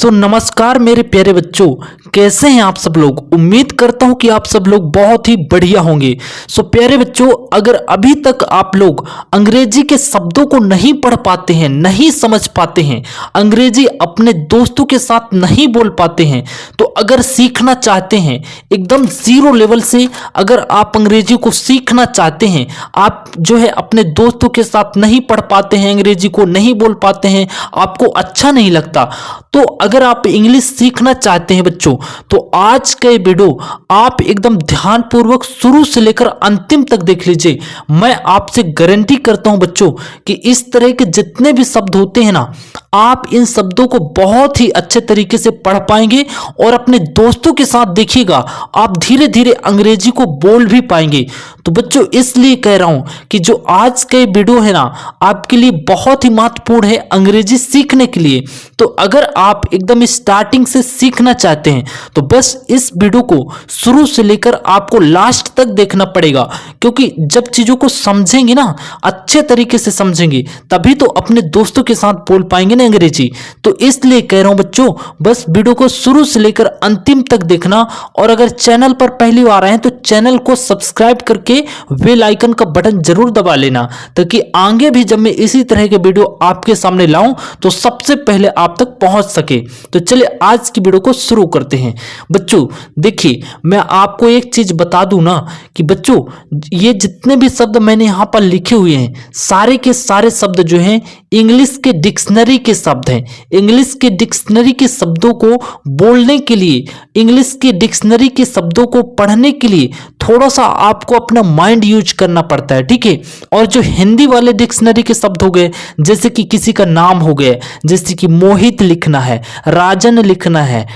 सो नमस्कार मेरे प्यारे बच्चों, कैसे हैं आप सब लोग। उम्मीद करता हूं कि आप सब लोग बहुत ही बढ़िया होंगे। सो प्यारे बच्चों, अगर अभी तक आप लोग अंग्रेजी के शब्दों को नहीं पढ़ पाते हैं, नहीं समझ पाते हैं, अंग्रेजी अपने दोस्तों के साथ नहीं बोल पाते हैं, तो अगर सीखना चाहते हैं एकदम जीरो लेवल से, अगर आप अंग्रेजी को सीखना चाहते हैं, आप जो है अपने दोस्तों के साथ नहीं पढ़ पाते हैं, अंग्रेजी को नहीं बोल पाते हैं, आपको अच्छा नहीं लगता, तो अगर आप इंग्लिश सीखना चाहते हैं बच्चों, तो आज का ये वीडियो आप एकदम ध्यानपूर्वक शुरू से लेकर अंतिम तक देख लीजिए। मैं आपसे गारंटी करता हूं बच्चों कि इस तरह के जितने भी शब्द होते हैं ना, आप इन शब्दों को बहुत ही अच्छे तरीके से पढ़ पाएंगे और अपने दोस्तों के साथ देखिएगा आप धीरे धीरे अंग्रेजी को बोल भी पाएंगे। तो बच्चों इसलिए कह रहा हूं कि जो आज का ये वीडियो है ना, आपके लिए बहुत ही महत्वपूर्ण है अंग्रेजी सीखने के लिए। तो अगर आप एकदम स्टार्टिंग से सीखना चाहते हैं तो बस इस वीडियो को शुरू से लेकर आपको लास्ट तक देखना पड़ेगा, क्योंकि जब चीजों को समझेंगे ना, अच्छे तरीके से समझेंगे, तभी तो अपने दोस्तों के साथ बोल पाएंगे ना अंग्रेजी। तो इसलिए कह रहा हूं बच्चों, बस वीडियो को शुरू से लेकर अंतिम तक देखना। और अगर चैनल पर पहली बार आए हैं तो चैनल को सब्सक्राइब करके बेल आइकन का बटन जरूर दबा लेना, ताकि आगे भी जब मैं इसी तरह के वीडियो आपके सामने लाऊं तो सबसे पहले आप तक पहुंच सके। तो चलिए आज की वीडियो को शुरू करते हैं। बच्चों देखिए, मैं आपको एक चीज बता दूं ना कि बच्चों, ये जितने भी शब्द मैंने यहां पर लिखे हुए हैं, सारे के सारे शब्द जो हैं इंग्लिश के डिक्शनरी के शब्द हैं। इंग्लिश के डिक्शनरी के शब्दों को बोलने के लिए, इंग्लिश के डिक्शनरी के शब्दों को पढ़ने के लिए थोड़ा सा आपको अपना माइंड यूज करना पड़ता है, ठीक है। और जो हिंदी वाले डिक्शनरी के शब्द हो गए, जैसे कि किसी का नाम हो गया, जैसे कि मोहित लिखना है, राजन लिखना है,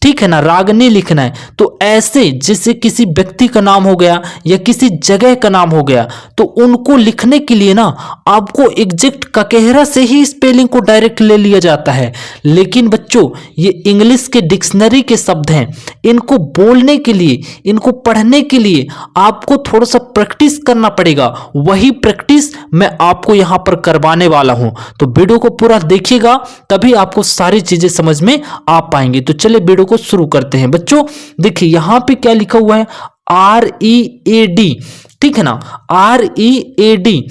ठीक है ना, रागनी लिखना है, तो ऐसे जैसे किसी व्यक्ति का नाम हो गया या किसी जगह का नाम हो गया, तो उनको लिखने के लिए ना आपको एग्जैक्ट ककेहरा से ही स्पेलिंग को डायरेक्ट ले लिया जाता है। लेकिन बच्चों ये इंग्लिश के डिक्शनरी के शब्द हैं, इनको बोलने के लिए, इनको पढ़ने के लिए आपको थोड़ा सा प्रैक्टिस करना पड़ेगा। वही प्रैक्टिस मैं आपको यहां पर करवाने वाला हूं, तो वीडियो को पूरा देखिएगा, तभी आपको सारी चीजें समझ में आ पाएंगे। तो चलिए वीडियो को शुरू करते हैं। बच्चों देखिए यहां पे क्या लिखा हुआ है, READ, ठीक है ना, READ।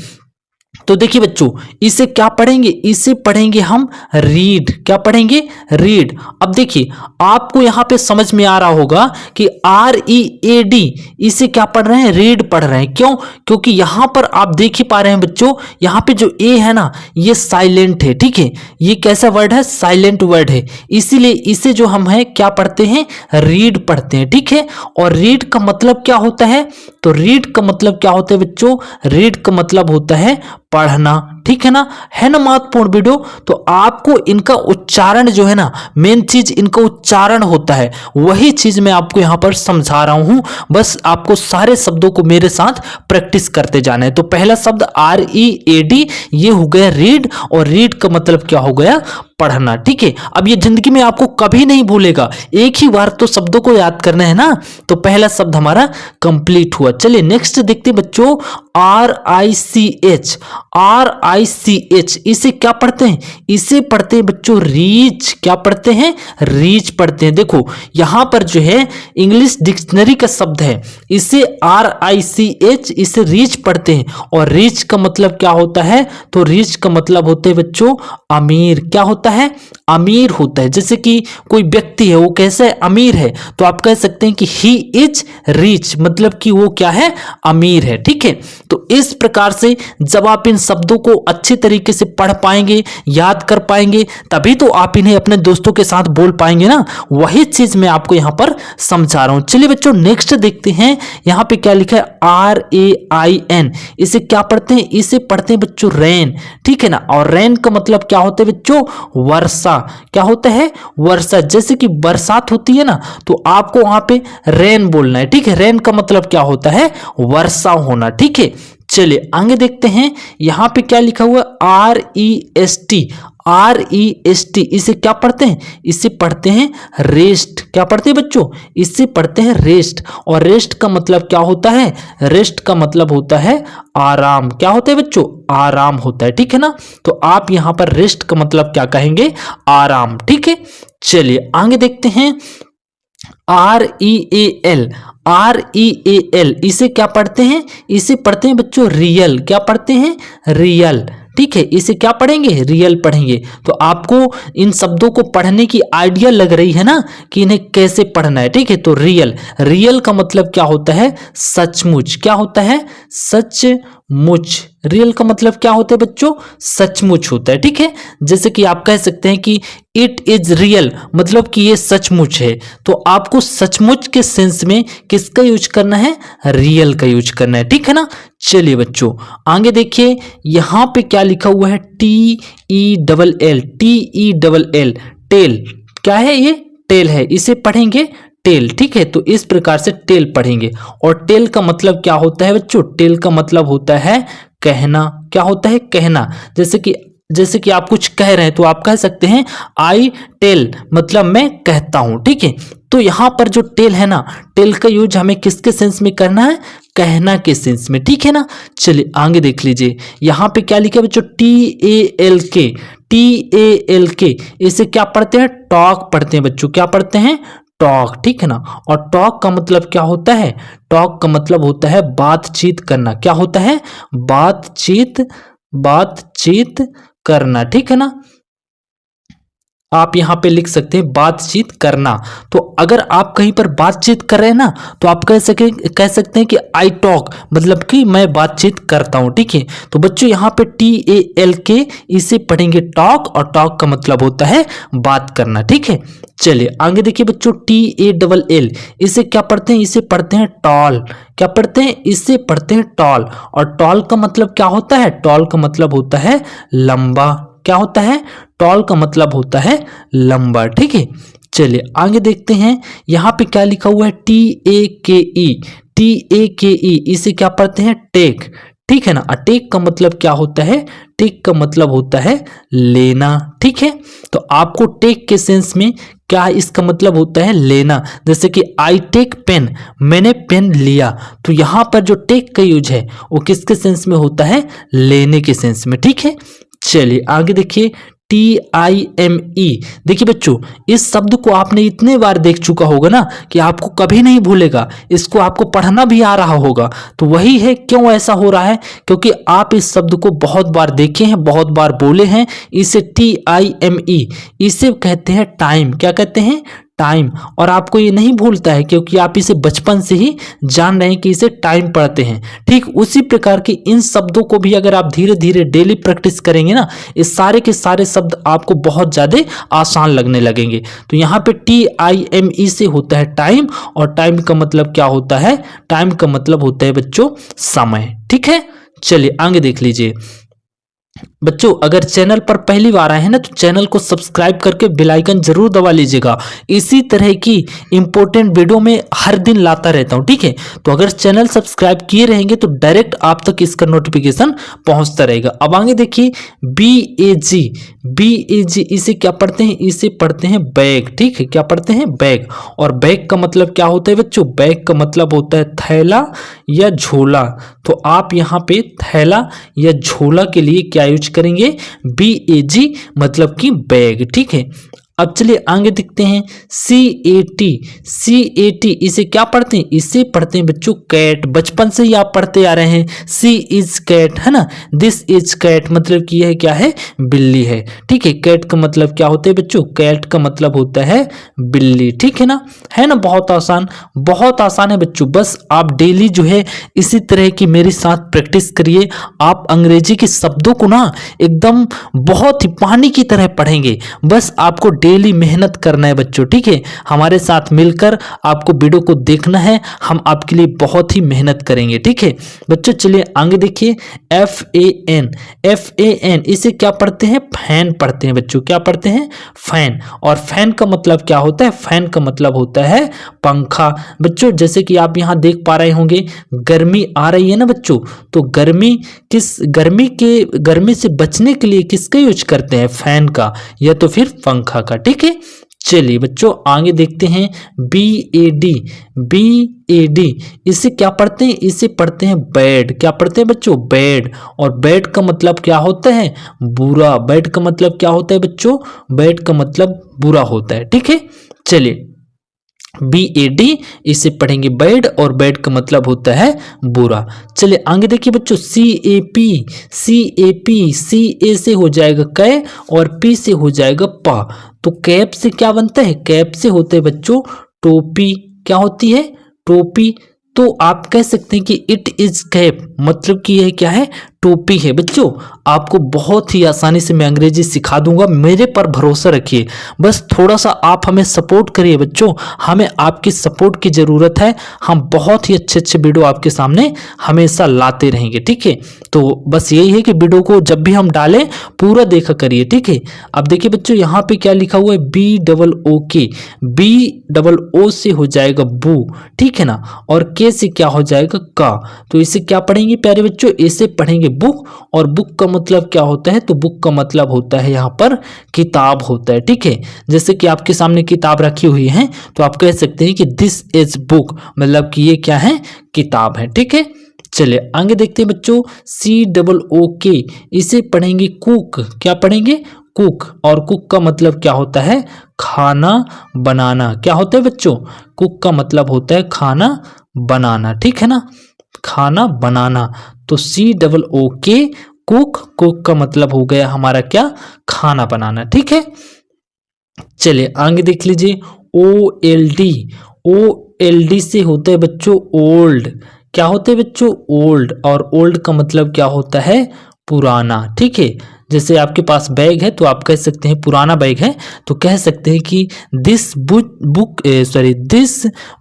तो देखिए बच्चों, इसे क्या पढ़ेंगे, इसे पढ़ेंगे हम रीड। क्या पढ़ेंगे, रीड। अब देखिए आपको यहां पे समझ में आ रहा होगा कि READ, इसे क्या पढ़ रहे हैं, रीड पढ़ रहे हैं। क्यों, क्योंकि यहां पर आप देख ही पा रहे हैं बच्चों, यहां पे जो ए है ना, ये साइलेंट है, ठीक है। ये कैसा वर्ड है, साइलेंट वर्ड है, इसीलिए इसे जो हम है क्या पढ़ते हैं, रीड पढ़ते हैं, ठीक है। और रीड का मतलब क्या होता है, तो रीड का मतलब क्या होता है बच्चों, रीड का मतलब होता है पढ़ना, ठीक है ना महत्वपूर्ण वीडियो। तो आपको इनका उच्चारण जो है ना, मेन चीज इनका उच्चारण होता है, वही चीज मैं आपको यहां पर समझा रहा हूं। बस आपको सारे शब्दों को मेरे साथ प्रैक्टिस करते जाना है। तो पहला शब्द READ, ये हो गया रीड, और रीड का मतलब क्या हो गया, पढ़ना, ठीक है। अब ये जिंदगी में आपको कभी नहीं भूलेगा, एक ही बार तो शब्दों को याद करना है ना। तो पहला शब्द हमारा कंप्लीट हुआ। चलिए नेक्स्ट देखते हैं बच्चों, RICH, इसे क्या पढ़ते हैं, इसे पढ़ते हैं बच्चों रीच। क्या पढ़ते हैं, रीच पढ़ते हैं। देखो यहां पर जो है इंग्लिश डिक्शनरी का शब्द है, इसे RICH, इसे रीच पढ़ते हैं। और रीच का मतलब क्या होता है, तो रीच का मतलब होते हैं बच्चों अमीर। क्या होता है, अमीर होता है। जैसे कि कोई व्यक्ति है, वो कैसे अमीर है, तो आप कह सकते हैं कि ही इज रिच, मतलब कि वो क्या है, अमीर है, ठीक है। तो इस प्रकार से जब आप इन शब्दों को अच्छे तरीके से पढ़ पाएंगे, याद कर पाएंगे, तभी तो आप इन्हें अपने दोस्तों के साथ बोल पाएंगे ना। वही चीज मैं आपको यहां पर समझा रहा हूं। चलिए बच्चों नेक्स्ट देखते हैं, यहां पे क्या लिखा है, RAIN, इसे क्या पढ़ते हैं, इसे पढ़ते हैं बच्चों रेन, ठीक है ना। और रेन का मतलब क्या होता है बच्चों, वर्षा। क्या होता है, वर्षा। जैसे कि बरसात होती है ना, तो आपको वहां पे रेन बोलना है, ठीक है। रेन का मतलब क्या होता है, वर्षा होना, ठीक है। चलिए आगे देखते हैं, यहां पे क्या लिखा हुआ, REST, REST, इसे क्या पढ़ते हैं? इसे पढ़ते हैं रेस्ट। क्या पढ़ते हैं बच्चों? इससे पढ़ते हैं रेस्ट। और रेस्ट का मतलब क्या होता है? रेस्ट का मतलब होता है आराम। क्या होता है बच्चों? आराम होता है, ठीक है ना। तो आप यहां पर रेस्ट का मतलब क्या कहेंगे? आराम, ठीक है। चलिए आगे देखते हैं। REAL, REAL, इसे क्या पढ़ते हैं? इसे पढ़ते हैं बच्चों रियल। क्या पढ़ते हैं? रियल, ठीक है। इसे क्या पढ़ेंगे? रियल पढ़ेंगे। तो आपको इन शब्दों को पढ़ने की आइडिया लग रही है ना कि इन्हें कैसे पढ़ना है, ठीक है। तो रियल, रियल का मतलब क्या होता है? सचमुच। क्या होता है? सचमुच। रियल का मतलब क्या होता है बच्चों? सचमुच होता है, ठीक है। जैसे कि आप कह सकते हैं कि इट इज रियल, मतलब कि ये सचमुच है। तो आपको सचमुच के सेंस में किसका यूज करना है? रियल का यूज करना है, ठीक है ना। चलिए बच्चों आगे देखिए, यहां पे क्या लिखा हुआ है? TELL, TELL, tell. क्या है ये? टेल है। इसे पढ़ेंगे टेल, ठीक है। तो इस प्रकार से टेल पढ़ेंगे। और टेल का मतलब क्या होता है बच्चों? टेल का मतलब होता है कहना। क्या होता है? कहना। जैसे कि आप कुछ कह रहे हैं तो आप कह सकते हैं आई टेल, मतलब मैं कहता हूं, ठीक है। तो यहां पर जो टेल है ना, टेल का यूज हमें किसके सेंस में करना है? कहना के सेंस में, ठीक है ना। चलिए आगे देख लीजिए, यहां पे क्या लिखा है बच्चों? TALK, TALK, इसे क्या पढ़ते हैं? टॉक पढ़ते हैं बच्चों। क्या पढ़ते हैं? टॉक, ठीक है ना। और टॉक का मतलब क्या होता है? टॉक का मतलब होता है बातचीत करना। क्या होता है? बातचीत, बातचीत करना, ठीक है ना। आप यहां पे लिख सकते हैं बातचीत करना। तो अगर आप कहीं पर बातचीत कर रहे हैं ना, तो आप कह सकते हैं कि आई टॉक, मतलब कि मैं बातचीत करता हूं, ठीक है। तो बच्चों यहां पे TALK, इसे पढ़ेंगे टॉक, और टॉक का मतलब होता है बात करना, ठीक है। चलिए आगे देखिए बच्चों, TALL, इसे क्या पढ़ते हैं? इसे पढ़ते हैं टॉल। क्या पढ़ते हैं? इसे पढ़ते हैं टॉल। और टॉल का मतलब क्या होता है? टॉल का मतलब होता है लंबा। क्या होता है? टॉल का मतलब होता है लंबा, ठीक है। चलिए आगे देखते हैं, यहां पे क्या लिखा हुआ है? TAKE, TAKE, इसे क्या पढ़ते हैं? टेक, ठीक है ना। टेक का मतलब क्या होता है? टेक का मतलब होता है लेना, ठीक है। तो आपको टेक के सेंस में क्या इसका मतलब होता है? लेना। जैसे कि आई टेक पेन, मैंने पेन लिया। तो यहां पर जो टेक का यूज है वो किसके सेंस में होता है? लेने के सेंस में, ठीक है। चलिए आगे देखिए, TIME, देखिए बच्चों इस शब्द को आपने इतने बार देख चुका होगा ना कि आपको कभी नहीं भूलेगा। इसको आपको पढ़ना भी आ रहा होगा। तो वही है, क्यों ऐसा हो रहा है? क्योंकि आप इस शब्द को बहुत बार देखे हैं, बहुत बार बोले हैं। इसे TIME, इसे कहते हैं टाइम। क्या कहते हैं? टाइम। और आपको ये नहीं भूलता है क्योंकि आप इसे बचपन से ही जान रहे हैं कि इसे टाइम पढ़ते हैं। ठीक उसी प्रकार के इन शब्दों को भी अगर आप धीरे धीरे डेली प्रैक्टिस करेंगे ना, इस सारे के सारे शब्द आपको बहुत ज्यादा आसान लगने लगेंगे। तो यहाँ पे TIME से होता है टाइम, और टाइम का मतलब क्या होता है? टाइम का मतलब होता है बच्चों समय, ठीक है। चलिए आगे देख लीजिए बच्चों, अगर चैनल पर पहली बार आए हैं ना तो चैनल को सब्सक्राइब करके बेल आइकन जरूर दबा लीजिएगा। इसी तरह की इंपॉर्टेंट वीडियो में हर दिन लाता रहता हूं, ठीक है। तो अगर चैनल सब्सक्राइब किए रहेंगे तो डायरेक्ट आप तक इसका नोटिफिकेशन पहुंचता रहेगा। अब आगे देखिए, BAG, BAG, इसे क्या पढ़ते हैं? इसे पढ़ते हैं बैग, ठीक है। क्या पढ़ते हैं? बैग। और बैग का मतलब क्या होता है बच्चों? बैग का मतलब होता है थैला या झोला। तो आप यहाँ पे थैला या झोला के लिए क्या यूज करेंगे? BAG, मतलब कि बैग, ठीक है। अब चलिए आगे देखते हैं, CAT, CAT, इसे क्या पढ़ते हैं? इसे पढ़ते हैं बच्चों कैट। बचपन से ही आप पढ़ते आ रहे हैं, सी इज कैट, है ना। दिस इज कैट, मतलब कि यह क्या है? बिल्ली है, ठीक है। कैट का मतलब क्या होता है बच्चों? कैट का मतलब होता है बिल्ली, ठीक है ना। है ना, बहुत आसान, बहुत आसान है बच्चों। बस आप डेली जो है इसी तरह की मेरे साथ प्रैक्टिस करिए। आप अंग्रेजी के शब्दों को ना एकदम बहुत ही पानी की तरह पढ़ेंगे। बस आपको डेली मेहनत करना है बच्चों, ठीक है। हमारे साथ मिलकर आपको वीडियो को देखना है, हम आपके लिए बहुत ही मेहनत करेंगे, ठीक है बच्चों। चलिए आगे देखिए, FAN इसे क्या पढ़ते हैं? फैन पढ़ते हैं बच्चों। क्या पढ़ते हैं? फैन। और फैन का मतलब क्या होता है? फैन का मतलब होता है पंखा। बच्चों जैसे कि आप यहाँ देख पा रहे होंगे, गर्मी आ रही है ना बच्चों, तो गर्मी से बचने के लिए किसका यूज करते हैं? फैन का या तो फिर पंखा का, ठीक है। चलिए बच्चों आगे देखते हैं, BAD इसे क्या पढ़ते हैं? इसे पढ़ते हैं बेड। क्या पढ़ते हैं बच्चों? बेड। और बेड का मतलब क्या होता है? बुरा। बेड का मतलब क्या होता है बच्चों? बेड का मतलब बुरा होता है, ठीक है। चलिए BAD इसे पढ़ेंगे बेड, और बेड का मतलब होता है बुरा। चलिए आगे देखिए बच्चों, CA से हो जाएगा कै, और P से हो जाएगा पा। तो कैप से क्या बनता है? कैप से होते हैं बच्चों टोपी। क्या होती है? टोपी। तो आप कह सकते हैं कि इट इज कैप, मतलब कि यह क्या है? टोपी है बच्चों। आपको बहुत ही आसानी से मैं अंग्रेजी सिखा दूंगा, मेरे पर भरोसा रखिए। बस थोड़ा सा आप हमें सपोर्ट करिए बच्चों, हमें आपकी सपोर्ट की ज़रूरत है। हम बहुत ही अच्छे अच्छे वीडियो आपके सामने हमेशा लाते रहेंगे, ठीक है। तो बस यही है कि वीडियो को जब भी हम डालें पूरा देखा करिए, ठीक है। अब देखिए बच्चों यहाँ पे क्या लिखा हुआ है? BOOK। BOO से हो जाएगा बू, ठीक है ना। और के से क्या हो जाएगा? का। तो इसे क्या पढ़ेंगे प्यारे बच्चों? इसे पढ़ेंगे बुक। और बुक का मतलब क्या होता है? तो बुक का मतलब होता है यहाँ पर किताब होता है, ठीक है। जैसे कि आपके सामने किताब रखी हुई है, तो आप कह सकते हैं कि दिस इज बुक, मतलब कि ये क्या है? किताब है, ठीक है। चलिए आगे देखते हैं बच्चों, COOK इसे पढ़ेंगे कुक। क्या पढ़ेंगे? कुक। और कुक का मतलब क्या होता है? खाना बनाना। क्या होता है बच्चों? कुक का मतलब होता है खाना बनाना, ठीक है ना, खाना बनाना। तो COOK कुक। कुक का मतलब हो गया हमारा क्या? खाना बनाना, ठीक है। चलिए आगे देख लीजिए, OLD से होता है बच्चों ओल्ड। क्या होते हैं बच्चों? ओल्ड। और ओल्ड का मतलब क्या होता है? पुराना, ठीक है। जैसे आपके पास बैग है तो आप कह सकते हैं पुराना बैग है, तो कह सकते हैं कि दिस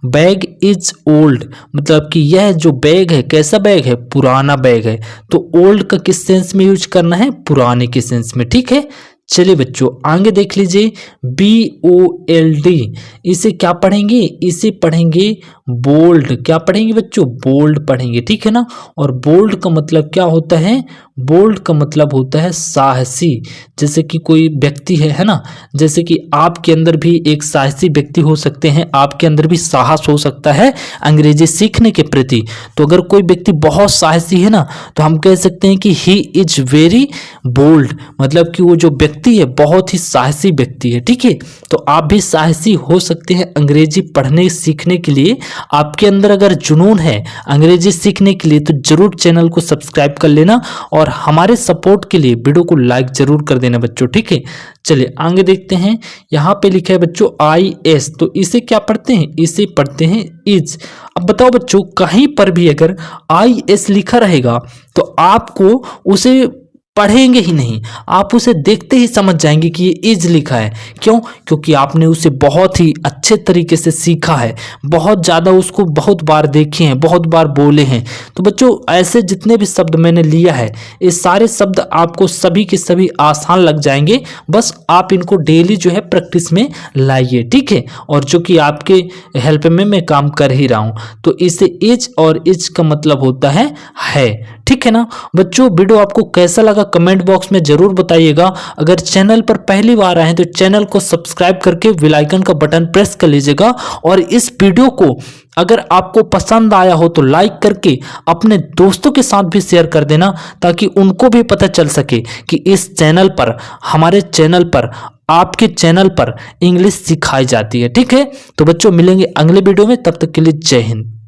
बैग इज ओल्ड, मतलब कि यह जो बैग है कैसा बैग है? पुराना बैग है। तो ओल्ड का किस सेंस में यूज करना है? पुराने के सेंस में, ठीक है। चलिए बच्चों आगे देख लीजिए, BOLD इसे क्या पढ़ेंगे? इसे पढ़ेंगे बोल्ड। क्या पढ़ेंगे बच्चों? बोल्ड पढ़ेंगे, ठीक है ना। और बोल्ड का मतलब क्या होता है? बोल्ड का मतलब होता है साहसी। जैसे कि कोई व्यक्ति है ना, जैसे कि आपके अंदर भी एक साहसी व्यक्ति हो सकते हैं, आपके अंदर भी साहस हो सकता है अंग्रेजी सीखने के प्रति। तो अगर कोई व्यक्ति बहुत साहसी है ना, तो हम कह सकते हैं कि ही इज वेरी बोल्ड, मतलब कि वो जो व्यक्ति है बहुत ही साहसी व्यक्ति है, ठीक है। तो आप भी साहसी हो सकते हैं अंग्रेजी पढ़ने सीखने के लिए। आपके अंदर अगर जुनून है अंग्रेजी सीखने के लिए, तो जरूर चैनल को सब्सक्राइब कर लेना, और हमारे सपोर्ट के लिए वीडियो को लाइक जरूर कर देना बच्चों, ठीक है। चलिए आगे देखते हैं, यहाँ पे लिखा है बच्चों IS, तो इसे क्या पढ़ते हैं? इसे पढ़ते हैं इज। अब बताओ बच्चों, कहीं पर भी अगर IS लिखा रहेगा तो आपको उसे पढ़ेंगे ही नहीं, आप उसे देखते ही समझ जाएंगे कि ये इज लिखा है। क्यों? क्योंकि आपने उसे बहुत ही अच्छे तरीके से सीखा है, बहुत ज़्यादा उसको बहुत बार देखे हैं, बहुत बार बोले हैं। तो बच्चों ऐसे जितने भी शब्द मैंने लिया है, ये सारे शब्द आपको सभी के सभी आसान लग जाएंगे। बस आप इनको डेली जो है प्रैक्टिस में लाइए, ठीक है। और जो कि आपके हेल्प में मैं काम कर ही रहा हूँ। तो इसे इज, और इज का मतलब होता है, ठीक है ना बच्चों। वीडियो आपको कैसा लगा कमेंट बॉक्स में जरूर बताइएगा। अगर चैनल पर पहली बार आए हैं तो चैनल को सब्सक्राइब करके बेल आइकन का बटन प्रेस कर लीजिएगा। और इस वीडियो को अगर आपको पसंद आया हो तो लाइक करके अपने दोस्तों के साथ भी शेयर कर देना, ताकि उनको भी पता चल सके कि इस चैनल पर, हमारे चैनल पर, आपके चैनल पर इंग्लिश सिखाई जाती है, ठीक है। तो बच्चों मिलेंगे अगले वीडियो में, तब तक के लिए जय हिंद।